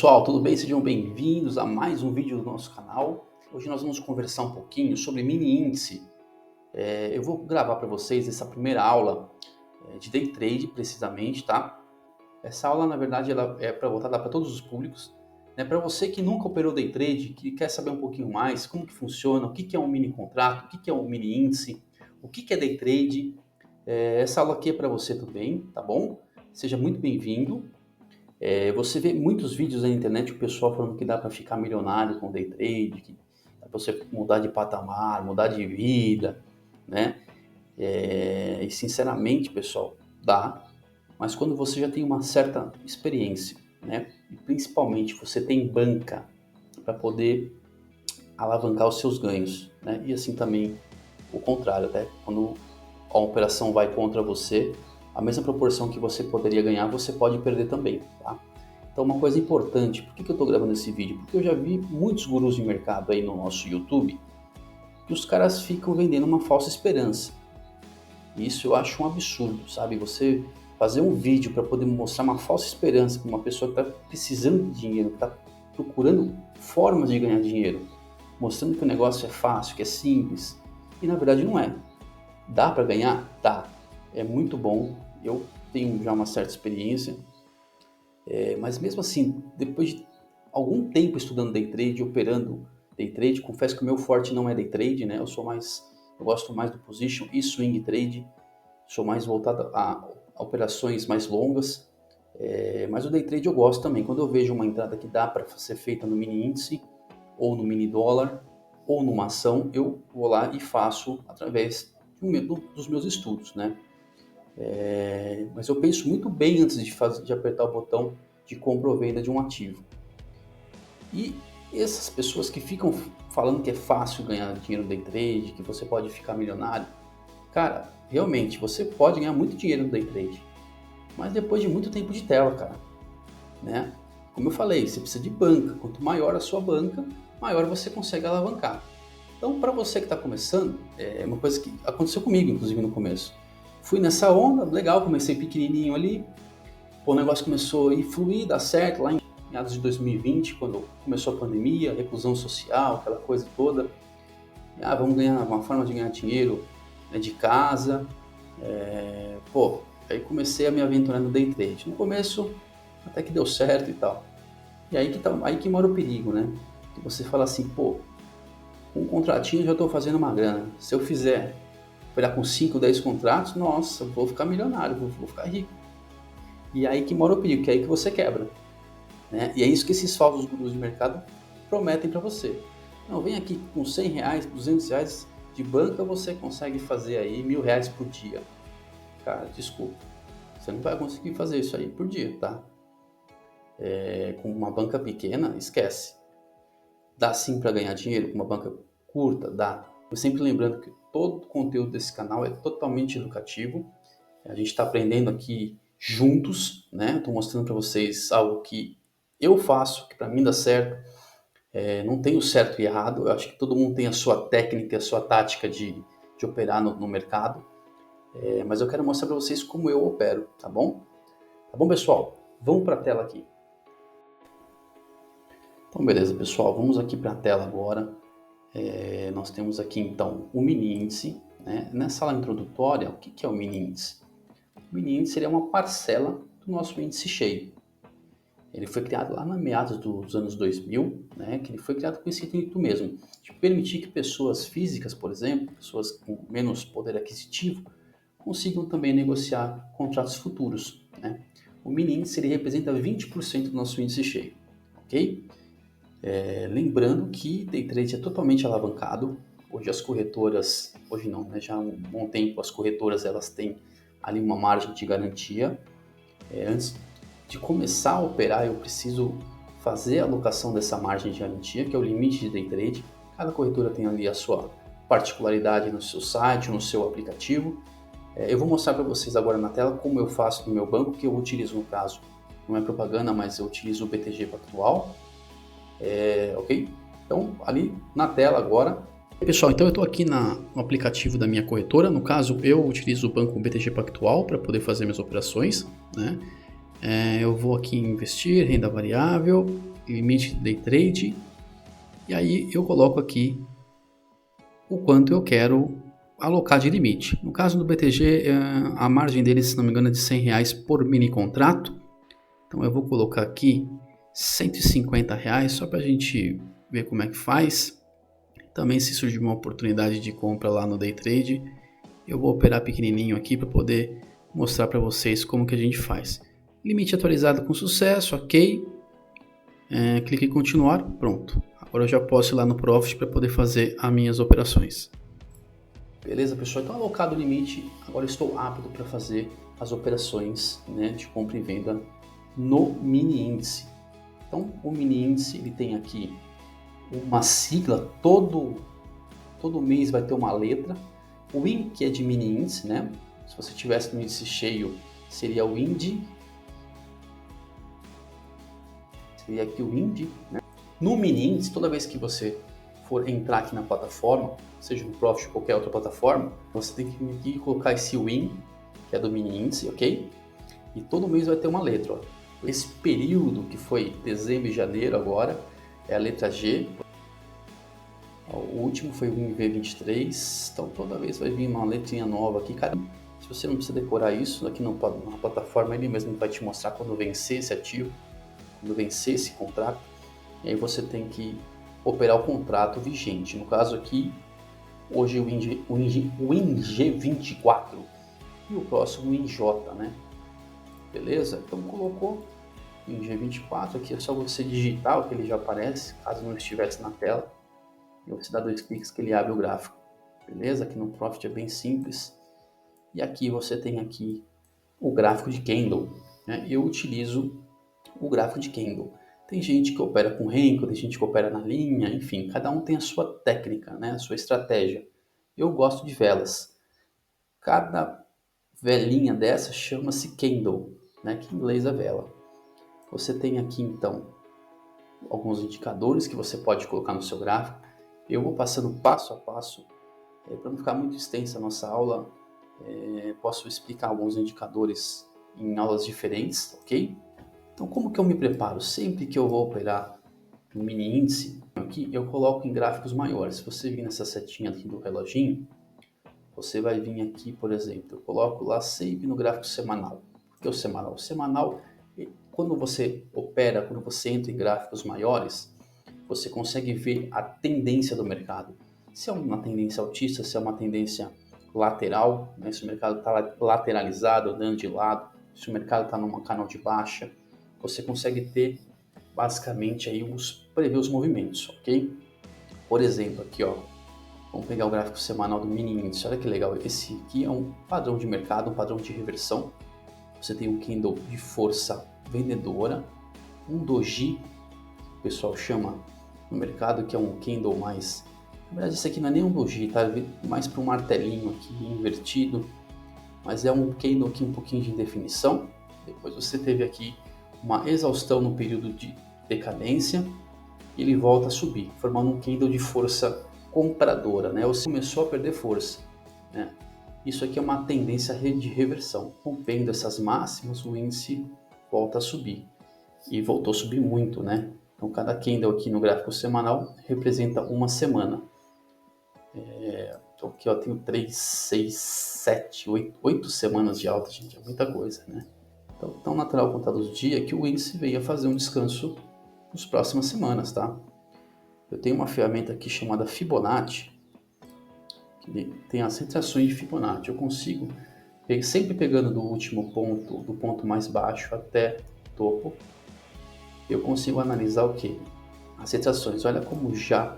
pessoal, tudo bem? Sejam bem-vindos a mais um vídeo do nosso canal. Hoje nós vamos conversar um pouquinho sobre mini índice. Eu vou gravar para vocês essa primeira aula de day trade precisamente, tá? Essa aula na verdade ela é voltada para todos os públicos, né? Para você que nunca operou day trade, que quer saber um pouquinho mais como que funciona, o que é um mini contrato, o que é um mini índice, o que é day trade. Essa aula aqui é para você também, tá bom? Seja muito bem-vindo. Você vê muitos vídeos na internet o pessoal falando que dá para ficar milionário com day trade, que dá para você mudar de patamar, mudar de vida, né? E sinceramente, pessoal, dá, mas quando você já tem uma certa experiência, né? E principalmente você tem banca para poder alavancar os seus ganhos, né? E assim também o contrário, né? Quando a operação vai contra você, a mesma proporção que você poderia ganhar, você pode perder também, tá? Então, uma coisa importante, por que eu estou gravando esse vídeo? Porque eu já vi muitos gurus de mercado aí no nosso YouTube, que os caras ficam vendendo uma falsa esperança. E isso eu acho um absurdo, sabe? Você fazer um vídeo para poder mostrar uma falsa esperança para uma pessoa que está precisando de dinheiro, que está procurando formas de ganhar dinheiro, mostrando que o negócio é fácil, que é simples, e na verdade não é. Dá para ganhar? Dá. É muito bom, eu tenho já uma certa experiência, mas mesmo assim, depois de algum tempo estudando day trade, operando day trade, confesso que o meu forte não é day trade, né? Eu gosto mais do position e swing trade, sou mais voltado a operações mais longas, mas o day trade eu gosto também. Quando eu vejo uma entrada que dá para ser feita no mini índice, ou no mini dólar, ou numa ação, eu vou lá e faço através dos meus estudos, né? Mas eu penso muito bem antes de apertar o botão de compra ou venda de um ativo. E essas pessoas que ficam falando que é fácil ganhar dinheiro no day trade, que você pode ficar milionário, cara, realmente você pode ganhar muito dinheiro no day trade, mas depois de muito tempo de tela, cara, né? Como eu falei, você precisa de banca. Quanto maior a sua banca, maior você consegue alavancar. Então, para você que está começando, é uma coisa que aconteceu comigo, inclusive no começo. Fui nessa onda, legal, comecei pequenininho ali, o negócio começou a ir fluir, dar certo, lá em meados de 2020, quando começou a pandemia, reclusão social, aquela coisa toda. Vamos ganhar uma forma de ganhar dinheiro, né, de casa. Aí comecei a me aventurar no day trade. No começo, até que deu certo e tal. E aí que mora o perigo, né? Que você fala assim, com um contratinho eu já estou fazendo uma grana. Se eu fizer operar com 5, 10 contratos, nossa, vou ficar milionário, vou ficar rico. E aí que mora o perigo, que é aí que você quebra, né? E é isso que esses falsos gurus de mercado prometem para você. Não, vem aqui com 100 reais, 200 reais de banca, você consegue fazer aí R$1.000 por dia. Cara, desculpa, você não vai conseguir fazer isso aí por dia, tá? Com uma banca pequena, esquece. Dá sim para ganhar dinheiro com uma banca curta? Dá. Eu sempre lembrando que todo o conteúdo desse canal é totalmente educativo. A gente está aprendendo aqui juntos, né? Estou mostrando para vocês algo que eu faço, que para mim dá certo. Não tem o certo e errado. Eu acho que todo mundo tem a sua técnica, a sua tática de operar no mercado. Mas eu quero mostrar para vocês como eu opero, tá bom? Tá bom, pessoal? Vamos para a tela aqui. Então, beleza, pessoal. Vamos aqui para a tela agora. Nós temos aqui, então, o mini índice, né? Nessa aula introdutória, o que é o mini índice? O mini índice seria uma parcela do nosso índice cheio. Ele foi criado lá na meados dos anos 2000, né? Que ele foi criado com esse intuito mesmo, de permitir que pessoas físicas, por exemplo, pessoas com menos poder aquisitivo, consigam também negociar contratos futuros, né? O mini índice ele representa 20% do nosso índice cheio, ok? Lembrando que day trade é totalmente alavancado. Hoje as corretoras, hoje não, né? Já há um bom tempo as corretoras elas têm ali uma margem de garantia. Antes de começar a operar, eu preciso fazer a alocação dessa margem de garantia, que é o limite de day trade. Cada corretora tem ali a sua particularidade no seu site, no seu aplicativo. Eu vou mostrar para vocês agora na tela como eu faço no meu banco, que eu utilizo no caso, não é propaganda, mas eu utilizo o BTG Pactual. Ok? Então, ali na tela agora. Pessoal, então eu estou aqui no aplicativo da minha corretora. No caso, eu utilizo o banco BTG Pactual para poder fazer minhas operações, né? Eu vou aqui em investir, renda variável, limite day trade, e aí eu coloco aqui o quanto eu quero alocar de limite. No caso do BTG, a margem dele, se não me engano, é de R$100 por mini contrato. Então eu vou colocar aqui R$150 só para a gente ver como é que faz. Também, se surgir uma oportunidade de compra lá no day trade, eu vou operar pequenininho aqui para poder mostrar para vocês como que a gente faz. Limite atualizado com sucesso, ok. Clique em continuar, pronto. Agora eu já posso ir lá no Profit para poder fazer as minhas operações. Beleza, pessoal? Então, alocado o limite, agora estou apto para fazer as operações, né, de compra e venda no mini índice. Então, o mini índice ele tem aqui uma sigla, todo mês vai ter uma letra. O IN, que é de mini índice, né? Se você tivesse no índice cheio, seria o IND. Seria aqui o IND, né? No mini índice, toda vez que você for entrar aqui na plataforma, seja no Profit ou qualquer outra plataforma, você tem que aqui colocar esse WIN, que é do mini índice, ok? E todo mês vai ter uma letra, ó. Esse período que foi dezembro e janeiro agora é a letra G. O último foi o WIN V23, então toda vez vai vir uma letrinha nova aqui, cara. Se você não precisa decorar isso, aqui na plataforma ele mesmo vai te mostrar quando vencer esse ativo, quando vencer esse contrato, e aí você tem que operar o contrato vigente. No caso aqui, hoje o WIN G24 e o próximo WIN J, né? Beleza? Então colocou WIN G24 aqui, é só você digitar o que ele já aparece, caso não estivesse na tela. E você dá 2 cliques que ele abre o gráfico. Beleza? Aqui no Profit é bem simples. E aqui você tem aqui o gráfico de candle, né? Eu utilizo o gráfico de candle. Tem gente que opera com Renko, tem gente que opera na linha, enfim, cada um tem a sua técnica, né? A sua estratégia. Eu gosto de velas. Cada velinha dessa chama-se candle, né? Que em inglês é vela. Você tem aqui então alguns indicadores que você pode colocar no seu gráfico. Eu vou passando passo a passo, para não ficar muito extensa a nossa aula, posso explicar alguns indicadores em aulas diferentes, ok? Então, como que eu me preparo? Sempre que eu vou operar no mini índice, aqui eu coloco em gráficos maiores. Se você vir nessa setinha aqui do reloginho, você vai vir aqui, por exemplo, eu coloco lá sempre no gráfico semanal. Por que o semanal? O semanal, quando você opera, quando você entra em gráficos maiores, você consegue ver a tendência do mercado. Se é uma tendência altista, se é uma tendência lateral, né? Se o mercado está lateralizado, andando de lado, se o mercado está num canal de baixa, você consegue ter basicamente aí prever os movimentos, ok? Por exemplo, aqui ó, vamos pegar o gráfico semanal do mini índice, olha que legal, esse aqui é um padrão de mercado, um padrão de reversão. Você tem um candle de força vendedora, um doji, o pessoal chama no mercado, que é um candle mais... Na verdade, esse aqui não é nem um doji, tá? Mais para um martelinho aqui invertido, mas é um candle aqui um pouquinho de indefinição. Depois você teve aqui uma exaustão no período de decadência, e ele volta a subir, formando um candle de força compradora, né? Ou seja, começou a perder força, né? Isso aqui é uma tendência de reversão. Rompendo essas máximas, o índice volta a subir. E voltou a subir muito, né? Então, cada candle aqui no gráfico semanal representa uma semana. Então, aqui eu tenho 3, 6, 7, 8 semanas de alta, gente. É muita coisa, né? Então, tão natural contados os dias que o índice veio a fazer um descanso nas próximas semanas, tá? Eu tenho uma ferramenta aqui chamada Fibonacci, que tem as retrações de Fibonacci. Eu consigo, sempre pegando do último ponto, do ponto mais baixo até topo, eu consigo analisar o que? As retrações. Olha como já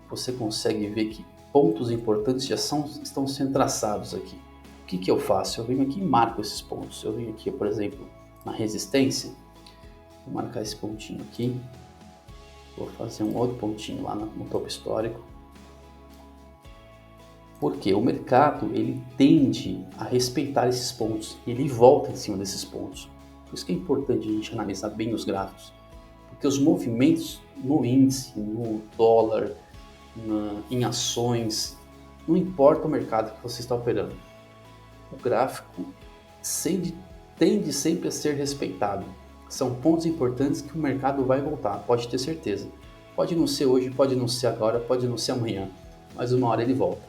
você consegue ver que pontos importantes já estão sendo traçados aqui. O que eu faço? Eu venho aqui e marco esses pontos. Eu venho aqui, por exemplo, na resistência, vou marcar esse pontinho aqui, vou fazer um outro pontinho lá no topo histórico, porque o mercado ele tende a respeitar esses pontos, ele volta em cima desses pontos. Por isso que é importante a gente analisar bem os gráficos, porque os movimentos no índice, no dólar, em ações, não importa o mercado que você está operando, o gráfico, tende sempre a ser respeitado. São pontos importantes que o mercado vai voltar, pode ter certeza. Pode não ser hoje, pode não ser agora, pode não ser amanhã, mas uma hora ele volta.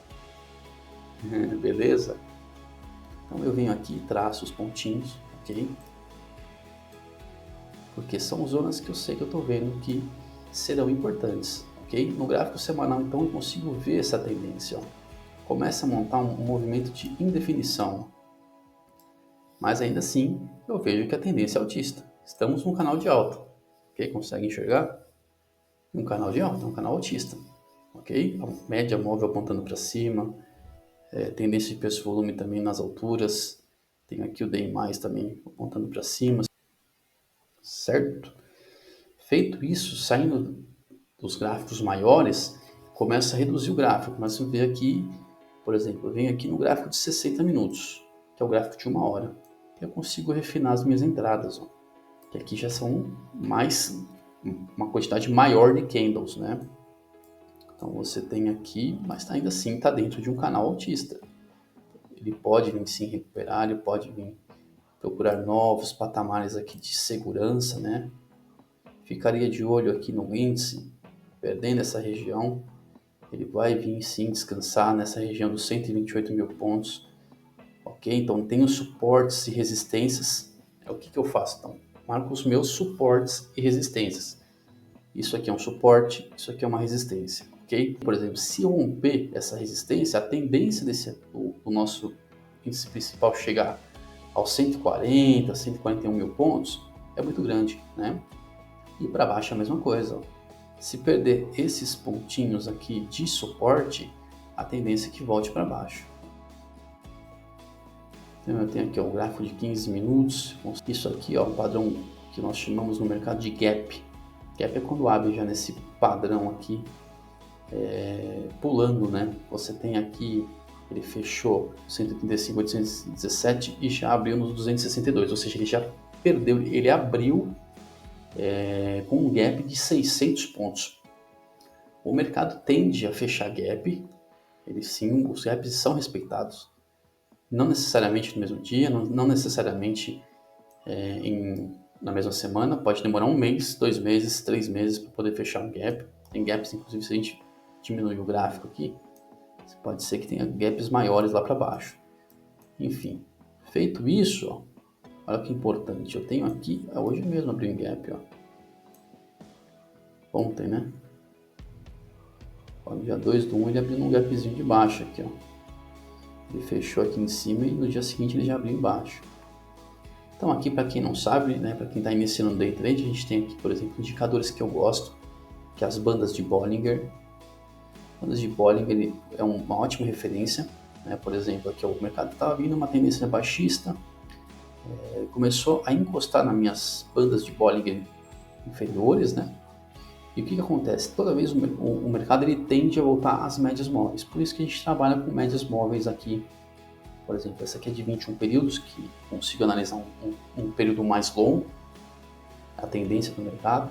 Beleza? Então eu venho aqui e traço os pontinhos, ok? Porque são zonas que eu sei que eu estou vendo que serão importantes, ok? No gráfico semanal, então, eu consigo ver essa tendência, ó. Começa a montar um movimento de indefinição, mas ainda assim eu vejo que a tendência é altista. Estamos num canal de alta, ok? Consegue enxergar? Um canal de alta, um canal altista, ok? A média móvel apontando para cima, tendência de preço-volume também nas alturas, tem aqui o DI+, também apontando para cima, certo? Feito isso, saindo dos gráficos maiores, começa a reduzir o gráfico, começa a ver aqui, por exemplo, eu venho aqui no gráfico de 60 minutos, que é o gráfico de 1 hora, eu consigo refinar as minhas entradas, ó, que aqui já são uma quantidade maior de candles, né? Então você tem aqui, mas ainda assim está dentro de um canal altista. Ele pode vir sim recuperar, ele pode vir procurar novos patamares aqui de segurança, né? Ficaria de olho aqui no índice, perdendo essa região, ele vai vir sim descansar nessa região dos 128 mil pontos, ok? Então tem os suportes e resistências, o que eu faço? Então, marco os meus suportes e resistências. Isso aqui é um suporte, isso aqui é uma resistência, ok? Por exemplo, se eu romper essa resistência, a tendência do nosso índice principal chegar aos 140, 141 mil pontos é muito grande, né? E para baixo é a mesma coisa, ó. Se perder esses pontinhos aqui de suporte, a tendência é que volte para baixo. Então eu tenho aqui ó, o gráfico de 15 minutos, isso aqui é um padrão que nós chamamos no mercado de gap. Gap é quando abre já nesse padrão aqui, pulando, né? Você tem aqui, ele fechou 135.817 e já abriu nos 262, ou seja, ele já perdeu, ele abriu com um gap de 600 pontos. O mercado tende a fechar gap, os gaps são respeitados, não necessariamente no mesmo dia, não necessariamente na mesma semana, pode demorar 1 mês, 2 meses, 3 meses para poder fechar um gap. Tem gaps, inclusive, se a gente diminuir o gráfico aqui, pode ser que tenha gaps maiores lá para baixo. Enfim, feito isso, ó, olha que importante, eu tenho aqui, hoje mesmo abri um gap, ó. Ontem, né? Ó, no dia 2/1 ele abriu um gapzinho de baixo aqui, ó. Ele fechou aqui em cima e no dia seguinte ele já abriu embaixo. Então aqui, para quem não sabe, né, para quem está iniciando no day trade, a gente tem aqui, por exemplo, indicadores que eu gosto, que é as bandas de Bollinger. Bandas de Bollinger é uma ótima referência, né? Por exemplo, aqui ó, o mercado estava vindo uma tendência baixista, começou a encostar nas minhas bandas de Bollinger inferiores, né? E o que acontece? Toda vez o mercado ele tende a voltar às médias móveis, por isso que a gente trabalha com médias móveis aqui. Por exemplo, essa aqui é de 21 períodos, que consigo analisar um período mais longo, a tendência do mercado.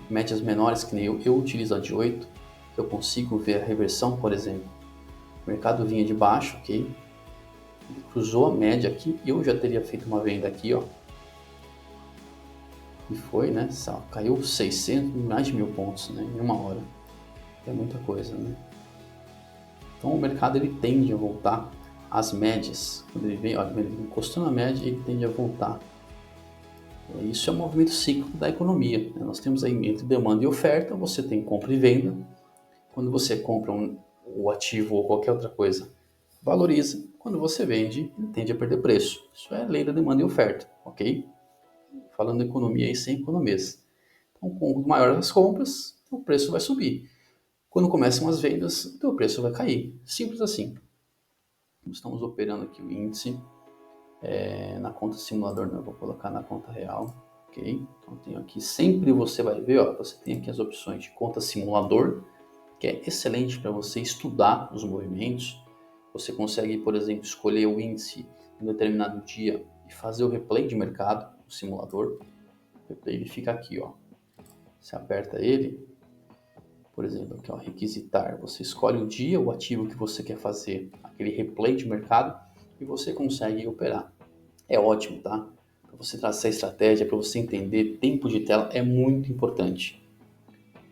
Médias menores, que nem eu utilizo a de 8, eu consigo ver a reversão, por exemplo. O mercado vinha de baixo, ok? Ele cruzou a média aqui, eu já teria feito uma venda aqui, ó. E foi, né? Caiu 600, mais de 1.000 pontos, né? Em 1 hora. É muita coisa, né? Então o mercado ele tende a voltar às médias. Quando ele vem, olha, ele encostou na média, ele tende a voltar. Isso é um movimento cíclico da economia. Nós temos aí entre demanda e oferta, você tem compra e venda. Quando você compra o ativo ou qualquer outra coisa, valoriza. Quando você vende, ele tende a perder preço. Isso é a lei da demanda e oferta, ok? Falando de economia aí sem economês. Então, quanto maior as compras, o preço vai subir. Quando começam as vendas, o preço vai cair. Simples assim. Estamos operando aqui o índice na conta simulador, não, eu vou colocar na conta real, ok? Então tenho aqui, sempre você vai ver, ó, você tem aqui as opções de conta simulador, que é excelente para você estudar os movimentos. Você consegue, por exemplo, escolher o índice em um determinado dia e fazer o replay de mercado no simulador. O replay ele fica aqui, ó. Você aperta ele, por exemplo, aqui ó, requisitar. Você escolhe o dia, o ativo que você quer fazer aquele replay de mercado e você consegue operar. é ótimo, tá? Para você traçar estratégia, para você entender tempo de tela é muito importante.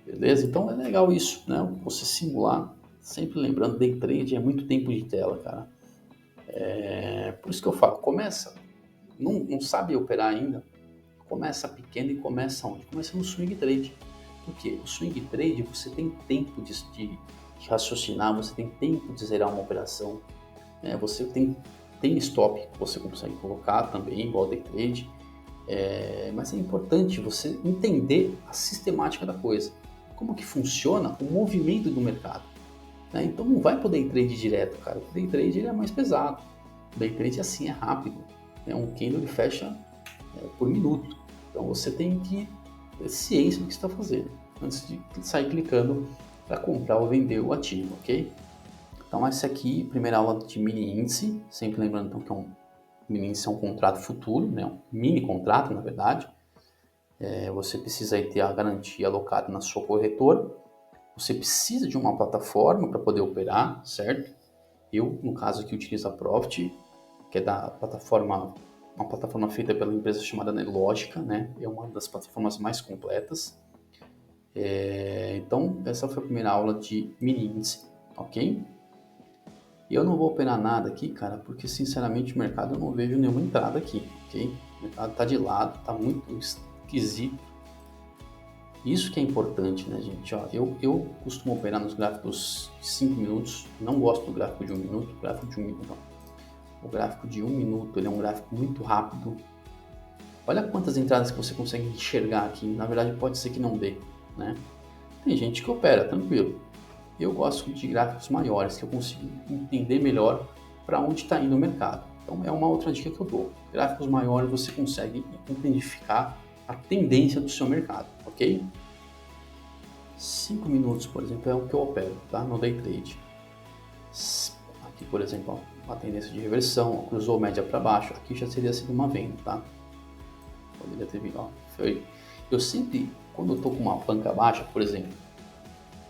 Beleza? Então é legal isso, né? Você simular, sempre lembrando, day trade é muito tempo de tela, cara. Por isso que eu falo, começa, não sabe operar ainda, começa pequeno e começa onde? Começa no swing trade. Porque o swing trade você tem tempo de raciocinar, você tem tempo de zerar uma operação, né? Você tem stop que você consegue colocar também, igual day trade. Mas é importante você entender a sistemática da coisa, como que funciona o movimento do mercado, né? Então não vai pro day trade direto, cara. O day trade ele é mais pesado. O day trade assim é rápido, né? Um candle ele fecha por minuto. Então você tem que ter ciência do que está fazendo antes de sair clicando para comprar ou vender o ativo, ok? Então essa aqui, primeira aula de mini índice, sempre lembrando então, que mini índice é um contrato futuro, né? Um mini contrato na verdade. Você precisa aí ter a garantia alocada na sua corretora. Você precisa de uma plataforma para poder operar, certo? Eu, no caso aqui, utilizo a Profit, que é da plataforma, uma plataforma feita pela empresa chamada Nelogica, né? É uma das plataformas mais completas. Então, essa foi a primeira aula de mini índice, ok? E eu não vou operar nada aqui, cara, porque sinceramente o mercado eu não vejo nenhuma entrada aqui, ok? O mercado tá de lado, tá muito esquisito. Isso que é importante, né, gente? Ó, eu costumo operar nos gráficos de 5 minutos, não gosto do gráfico de 1 minuto, o gráfico de 1 minuto não. O gráfico de 1 minuto ele é um gráfico muito rápido. Olha quantas entradas que você consegue enxergar aqui, na verdade pode ser que não dê, né? Tem gente que opera tranquilo. Eu gosto de gráficos maiores, que eu consigo entender melhor para onde está indo o mercado. Então é uma outra dica que eu dou. Gráficos maiores você consegue identificar a tendência do seu mercado, ok? 5 minutos, por exemplo, é o que eu opero, tá? No day trade. Aqui, por exemplo, ó, uma tendência de reversão, ó, cruzou média para baixo, aqui já seria sido uma venda, tá? Poderia ter vindo, ó, foi. Eu sempre, quando eu tô com uma banca baixa, por exemplo,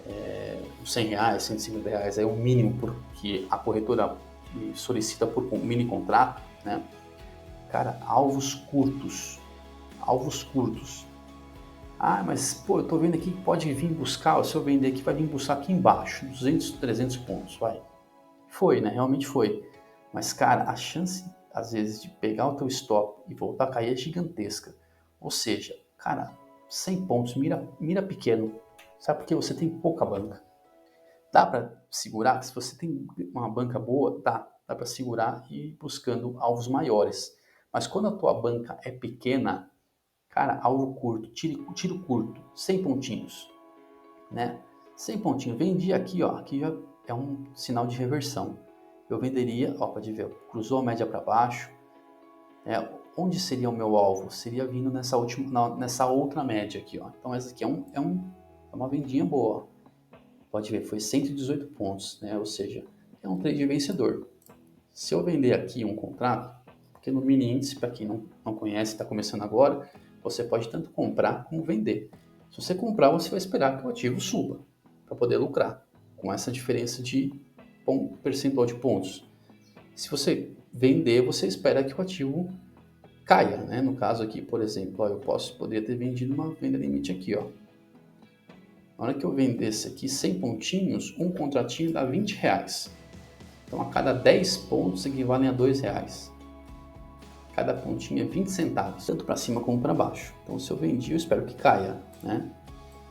R$100, R$150 é o mínimo porque a corretora me solicita por mini contrato, né? Cara, alvos curtos. Ah, mas pô, eu tô vendo aqui que pode vir buscar, se eu vender aqui vai vir buscar aqui embaixo, 200, 300 pontos, vai. Foi, né? Realmente foi. Mas, cara, a chance, às vezes, de pegar o teu stop e voltar a cair é gigantesca. Ou seja, cara, 100 pontos, mira pequeno. Sabe porque você tem pouca banca. Dá para segurar? Se você tem uma banca boa, dá para segurar e ir buscando alvos maiores. Mas quando a tua banca é pequena, cara, alvo curto, tiro curto, 100 pontinhos, né? 100 pontinhos. Vendi aqui, ó, aqui já é um sinal de reversão. Eu venderia, ó, pode ver, cruzou a média para baixo. Onde seria o meu alvo? Seria vindo nessa outra média aqui, ó. Então essa aqui é uma vendinha boa. Pode ver, foi 118 pontos, né? Ou seja, é um trade vencedor. Se eu vender aqui um contrato, porque no mini índice, para quem não conhece, está começando agora, você pode tanto comprar como vender. Se você comprar, você vai esperar que o ativo suba para poder lucrar com essa diferença de percentual de pontos. Se você vender, você espera que o ativo caia, né? No caso aqui, por exemplo, ó, poderia ter vendido uma venda limite aqui, ó. Na hora que eu vendesse aqui 100 pontinhos, um contratinho dá R$20. Então a cada 10 pontos equivalem a R$2. Cada pontinho é 20 centavos, tanto para cima como para baixo. Então se eu vendi, eu espero que caia, né?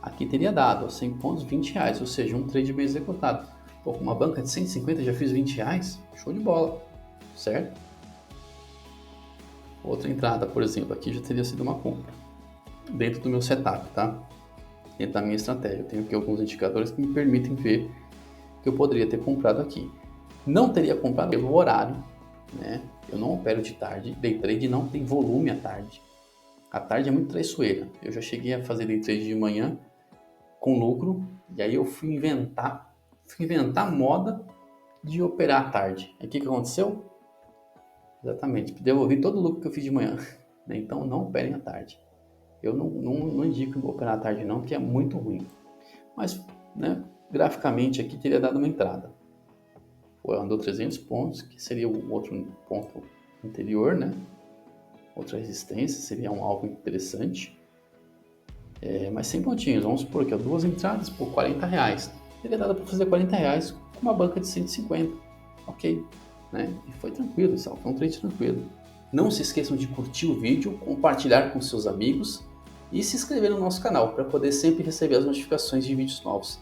Aqui teria dado, ó, 100 pontos, R$20, ou seja, um trade bem executado. Pô, com uma banca de 150 já fiz R$20, show de bola, certo? Outra entrada, por exemplo, aqui já teria sido uma compra, dentro do meu setup, tá? Dentro da minha estratégia. Eu tenho aqui alguns indicadores que me permitem ver que eu poderia ter comprado aqui. Não teria comprado pelo horário, né? Eu não opero de tarde, day trade não tem volume à tarde. A tarde é muito traiçoeira. Eu já cheguei a fazer day trade de manhã com lucro, e aí eu fui inventar moda de operar à tarde. Aí o que aconteceu? Exatamente, devolvi todo o lucro que eu fiz de manhã. Então não operem à tarde. Eu não indico operar à tarde não, porque é muito ruim. Mas, né, graficamente aqui teria dado uma entrada. Andou 300 pontos, que seria o outro ponto anterior, né? outra resistência, seria um alvo interessante. Mas 100 pontinhos, vamos supor que duas entradas por R$40. Teria dado para fazer R$40 com uma banca de 150, ok, né? E foi tranquilo, foi um trade tranquilo. Não se esqueçam de curtir o vídeo, compartilhar com seus amigos e se inscrever no nosso canal para poder sempre receber as notificações de vídeos novos.